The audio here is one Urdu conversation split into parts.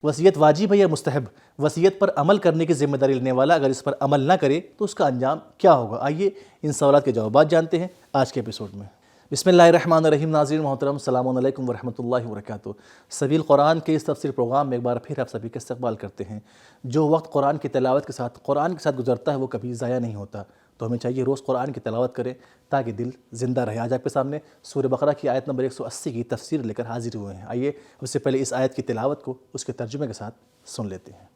وصیت واجب ہے یا مستحب؟ وصیت پر عمل کرنے کی ذمہ داری لینے والا اگر اس پر عمل نہ کرے تو اس کا انجام کیا ہوگا؟ آئیے ان سوالات کے جوابات جانتے ہیں آج کے ایپیسوڈ میں۔ بسم اللہ الرحمن الرحیم۔ ناظرین محترم، السلام علیکم ورحمۃ اللہ وبرکاتہ۔ سبیل قرآن کے اس تفسیر پروگرام میں ایک بار پھر آپ سبھی کا استقبال کرتے ہیں۔ جو وقت قرآن کی تلاوت کے ساتھ گزرتا ہے وہ کبھی ضائع نہیں ہوتا، تو ہمیں چاہیے روز قرآن کی تلاوت کریں تاکہ دل زندہ رہے۔ آج آپ کے سامنے سورہ بقرہ کی آیت نمبر 180 کی تفسیر لے کر حاضر ہوئے ہیں۔ آئیے اس سے پہلے اس آیت کی تلاوت کو اس کے ترجمے کے ساتھ سن لیتے ہیں۔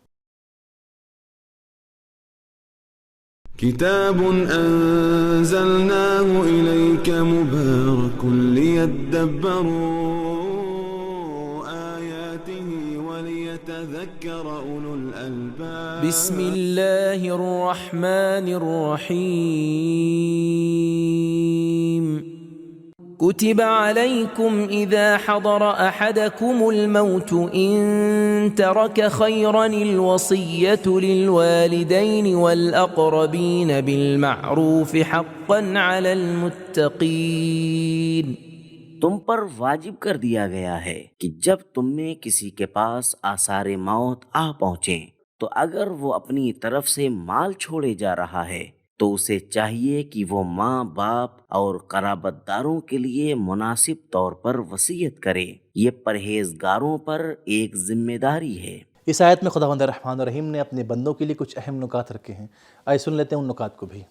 کتاب انزلناه الیک مبارک لیدبروا آیاته ولیتذکر اولو الالباب۔ بسم اللہ الرحمن الرحیم۔ كتب عليكم إذا حضر أحدكم الموت إن ترك خيرا الوصية للوالدين والأقربين بالمعروف حقا على المتقين۔ تم پر واجب کر دیا گیا ہے کہ جب تم میں کسی کے پاس آثار موت آ پہنچیں تو اگر وہ اپنی طرف سے مال چھوڑے جا رہا ہے تو اسے چاہیے کہ وہ ماں باپ اور قرابت داروں کے لیے مناسب طور پر وصیت کرے۔ یہ پرہیزگاروں پر ایک ذمہ داری ہے۔ اس آیت میں خداوند الرحمن الرحیم نے اپنے بندوں کے لیے کچھ اہم نکات رکھے ہیں۔ آئے سن لیتے ہیں ان نکات کو بھی۔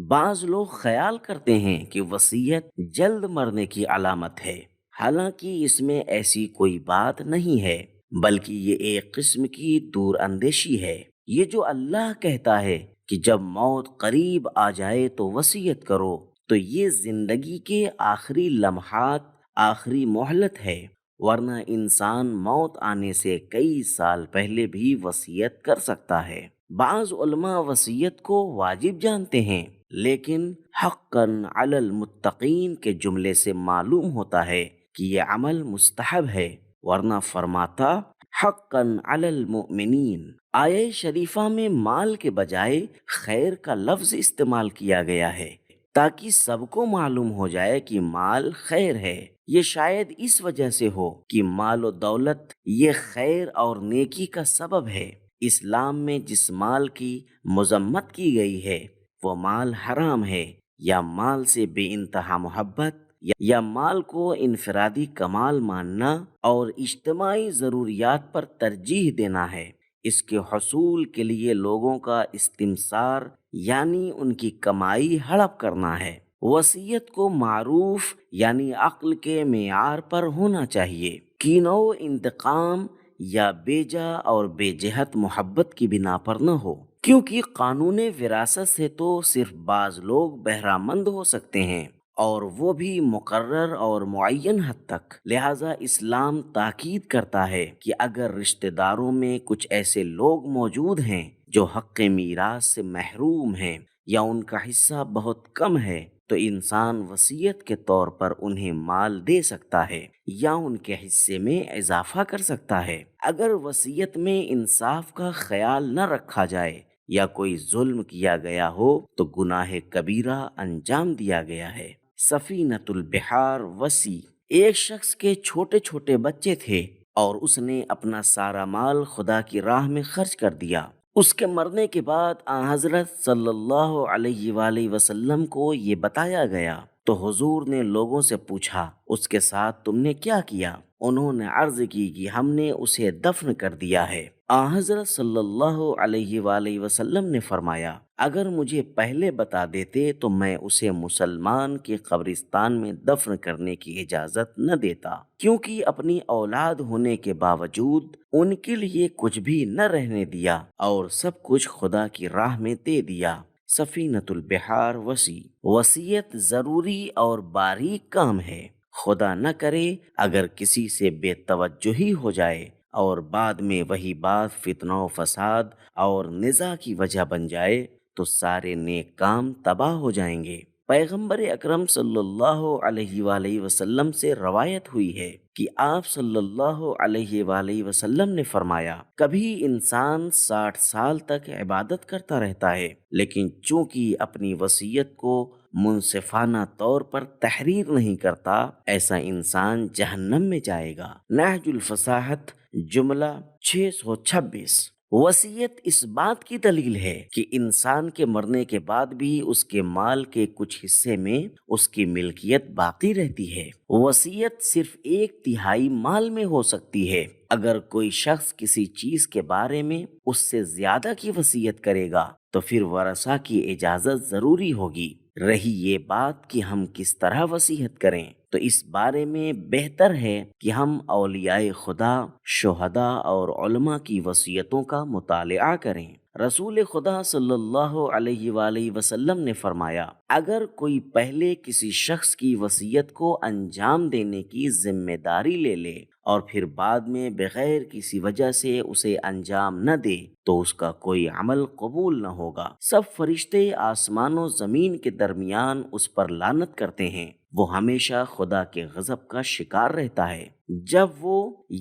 بعض لوگ خیال کرتے ہیں کہ وصیت جلد مرنے کی علامت ہے، حالانکہ اس میں ایسی کوئی بات نہیں ہے، بلکہ یہ ایک قسم کی دور اندیشی ہے۔ یہ جو اللہ کہتا ہے کہ جب موت قریب آ جائے تو وصیت کرو، تو یہ زندگی کے آخری لمحات، آخری مہلت ہے، ورنہ انسان موت آنے سے کئی سال پہلے بھی وصیت کر سکتا ہے۔ بعض علماء وصیت کو واجب جانتے ہیں، لیکن حقاً علی المتقین کے جملے سے معلوم ہوتا ہے کہ یہ عمل مستحب ہے، ورنہ فرماتا حقاً علی المؤمنین۔ آیہ شریفہ میں مال کے بجائے خیر کا لفظ استعمال کیا گیا ہے تاکہ سب کو معلوم ہو جائے کہ مال خیر ہے۔ یہ شاید اس وجہ سے ہو کہ مال و دولت یہ خیر اور نیکی کا سبب ہے۔ اسلام میں جس مال کی مذمت کی گئی ہے وہ مال حرام ہے، یا مال سے بے انتہا محبت، یا مال کو انفرادی کمال ماننا اور اجتماعی ضروریات پر ترجیح دینا ہے۔ اس کے حصول کے لیے لوگوں کا استمثار یعنی ان کی کمائی ہڑپ کرنا ہے۔ وصیت کو معروف یعنی عقل کے معیار پر ہونا چاہیے، کینہ و انتقام یا بے جا اور بے جہت محبت کی بنا پر نہ ہو، کیونکہ قانون وراثت سے تو صرف بعض لوگ بہرہ مند ہو سکتے ہیں، اور وہ بھی مقرر اور معین حد تک۔ لہٰذا اسلام تاکید کرتا ہے کہ اگر رشتہ داروں میں کچھ ایسے لوگ موجود ہیں جو حق میراث سے محروم ہیں یا ان کا حصہ بہت کم ہے، تو انسان وصیت کے طور پر انہیں مال دے سکتا ہے یا ان کے حصے میں اضافہ کر سکتا ہے۔ اگر وصیت میں انصاف کا خیال نہ رکھا جائے یا کوئی ظلم کیا گیا ہو تو گناہ کبیرہ انجام دیا گیا ہے۔ سفینۃ البحار وصی۔ ایک شخص کے چھوٹے چھوٹے بچے تھے اور اس نے اپنا سارا مال خدا کی راہ میں خرچ کر دیا۔ اس کے مرنے کے بعد آن حضرت صلی اللہ علیہ وآلہ وسلم کو یہ بتایا گیا تو حضور نے لوگوں سے پوچھا اس کے ساتھ تم نے کیا کیا؟ انہوں نے عرض کی کہ ہم نے اسے دفن کر دیا ہے۔ آن حضرت صلی اللہ علیہ وآلہ وسلم نے فرمایا اگر مجھے پہلے بتا دیتے تو میں اسے مسلمان کے قبرستان میں دفن کرنے کی اجازت نہ دیتا، کیونکہ اپنی اولاد ہونے کے باوجود ان کے لیے کچھ بھی نہ رہنے دیا اور سب کچھ خدا کی راہ میں دے دیا۔ سفینۃ البحار وصی۔ وصیت ضروری اور باریک کام ہے۔ خدا نہ کرے اگر کسی سے بے توجہی ہو جائے اور بعد میں وہی بات فتنہ و فساد اور نزاع کی وجہ بن جائے تو سارے نیک کام تباہ ہو جائیں گے۔ پیغمبر اکرم صلی اللہ علیہ وآلہ وسلم سے روایت ہوئی ہے کہ آپ صلی اللہ علیہ وآلہ وسلم نے فرمایا، کبھی انسان 60 سال تک عبادت کرتا رہتا ہے، لیکن چونکہ اپنی وصیت کو منصفانہ طور پر تحریر نہیں کرتا، ایسا انسان جہنم میں جائے گا۔ نہج الفصاحت جملہ 626۔ وصیت اس بات کی دلیل ہے کہ انسان کے مرنے کے بعد بھی اس کے مال کے کچھ حصے میں اس کی ملکیت باقی رہتی ہے۔ وصیت صرف 1/3 مال میں ہو سکتی ہے۔ اگر کوئی شخص کسی چیز کے بارے میں اس سے زیادہ کی وصیت کرے گا تو پھر ورثہ کی اجازت ضروری ہوگی۔ رہی یہ بات کہ ہم کس طرح وصیت کریں، تو اس بارے میں بہتر ہے کہ ہم اولیاء خدا، شہداء اور علماء کی وصیتوں کا مطالعہ کریں۔ رسول خدا صلی اللہ علیہ وآلہ وسلم نے فرمایا، اگر کوئی پہلے کسی شخص کی وصیت کو انجام دینے کی ذمہ داری لے لے اور پھر بعد میں بغیر کسی وجہ سے اسے انجام نہ دے تو اس کا کوئی عمل قبول نہ ہوگا۔ سب فرشتے آسمان و زمین کے درمیان اس پر لعنت کرتے ہیں۔ وہ ہمیشہ خدا کے غضب کا شکار رہتا ہے۔ جب وہ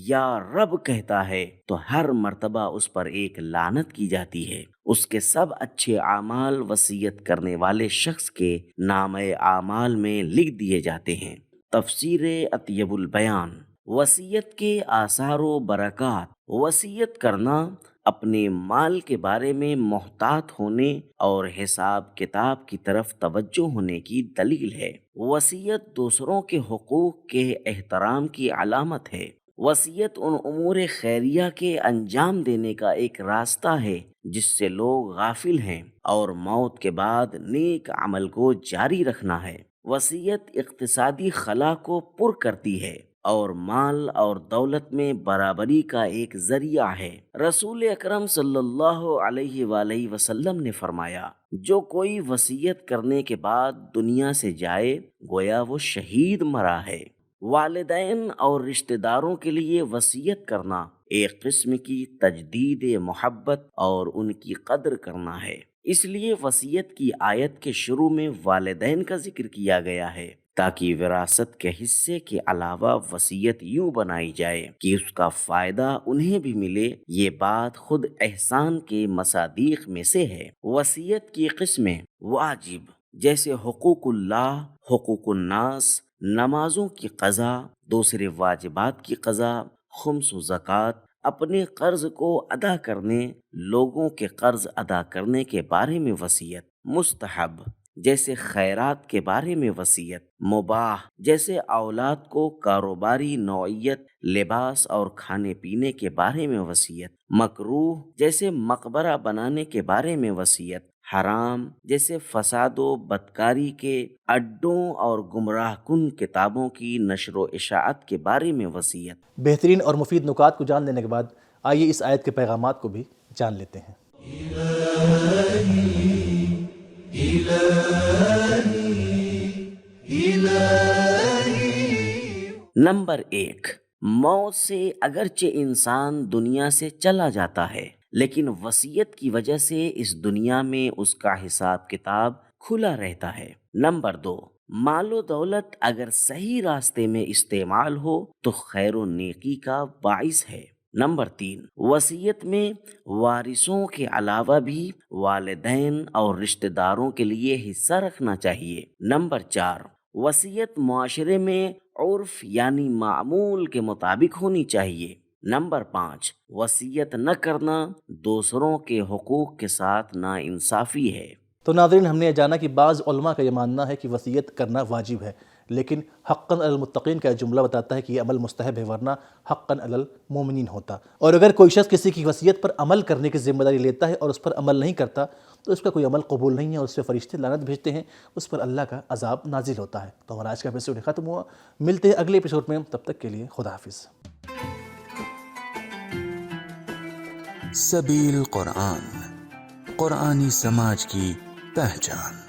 یا رب کہتا ہے تو ہر مرتبہ اس پر ایک لعنت کی جاتی ہے۔ اس کے سب اچھے اعمال وصیت کرنے والے شخص کے نامۂ اعمال میں لکھ دیے جاتے ہیں۔ تفسیر اطیب البیان۔ وصیت کے آثار و برکات۔ وصیت کرنا اپنے مال کے بارے میں محتاط ہونے اور حساب کتاب کی طرف توجہ ہونے کی دلیل ہے۔ وصیت دوسروں کے حقوق کے احترام کی علامت ہے۔ وصیت ان امور خیریہ کے انجام دینے کا ایک راستہ ہے جس سے لوگ غافل ہیں، اور موت کے بعد نیک عمل کو جاری رکھنا ہے۔ وصیت اقتصادی خلا کو پر کرتی ہے اور مال اور دولت میں برابری کا ایک ذریعہ ہے۔ رسول اکرم صلی اللہ علیہ وآلہ وسلم نے فرمایا، جو کوئی وصیت کرنے کے بعد دنیا سے جائے گویا وہ شہید مرا ہے۔ والدین اور رشتہ داروں کے لیے وصیت کرنا ایک قسم کی تجدید محبت اور ان کی قدر کرنا ہے۔ اس لیے وصیت کی آیت کے شروع میں والدین کا ذکر کیا گیا ہے، تاکہ وراثت کے حصے کے علاوہ وصیت یوں بنائی جائے کہ اس کا فائدہ انہیں بھی ملے۔ یہ بات خود احسان کے مصادیق میں سے ہے۔ وصیت کی قسمیں: واجب جیسے حقوق اللہ، حقوق الناس، نمازوں کی قضا، دوسرے واجبات کی قضا، خمس و زکوٰۃ، اپنے قرض کو ادا کرنے، لوگوں کے قرض ادا کرنے کے بارے میں وصیت۔ مستحب جیسے خیرات کے بارے میں وصیت۔ مباح جیسے اولاد کو کاروباری نوعیت، لباس اور کھانے پینے کے بارے میں وصیت۔ مکروہ جیسے مقبرہ بنانے کے بارے میں وصیت۔ حرام جیسے فساد و بدکاری کے اڈوں اور گمراہ کن کتابوں کی نشر و اشاعت کے بارے میں وصیت۔ بہترین اور مفید نکات کو جان لینے کے بعد آئیے اس آیت کے پیغامات کو بھی جان لیتے ہیں۔ نمبر 1، موت سے اگرچہ انسان دنیا سے چلا جاتا ہے، لیکن وصیت کی وجہ سے اس دنیا میں اس کا حساب کتاب کھلا رہتا ہے۔ نمبر 2، مال و دولت اگر صحیح راستے میں استعمال ہو تو خیر و نیکی کا باعث ہے۔ نمبر 3، وصیت میں وارثوں کے علاوہ بھی والدین اور رشتہ داروں کے لیے حصہ رکھنا چاہیے۔ نمبر 4، وصیت معاشرے میں عرف یعنی معمول کے مطابق ہونی چاہیے۔ نمبر 5، وصیت نہ کرنا دوسروں کے حقوق کے ساتھ ناانصافی ہے۔ تو ناظرین، ہم نے جانا کہ بعض علماء کا یہ ماننا ہے کہ وصیت کرنا واجب ہے، لیکن حقاً علی المتقین کا جملہ بتاتا ہے کہ یہ عمل مستحب ہے، ورنہ حقاً علی المومنین ہوتا۔ اور اگر کوئی شخص کسی کی وصیت پر عمل کرنے کی ذمہ داری لیتا ہے اور اس پر عمل نہیں کرتا تو اس کا کوئی عمل قبول نہیں ہے، اور اس پہ فرشتے لعنت بھیجتے ہیں، اس پر اللہ کا عذاب نازل ہوتا ہے۔ تو ہمارا آج کا ایپیسوڈ ختم ہوا، ملتے ہیں اگلے ایپیسوڈ میں، تب تک کے لیے خدا حافظ۔ سبیل قرآن، قرآنی سماج کی پہچان۔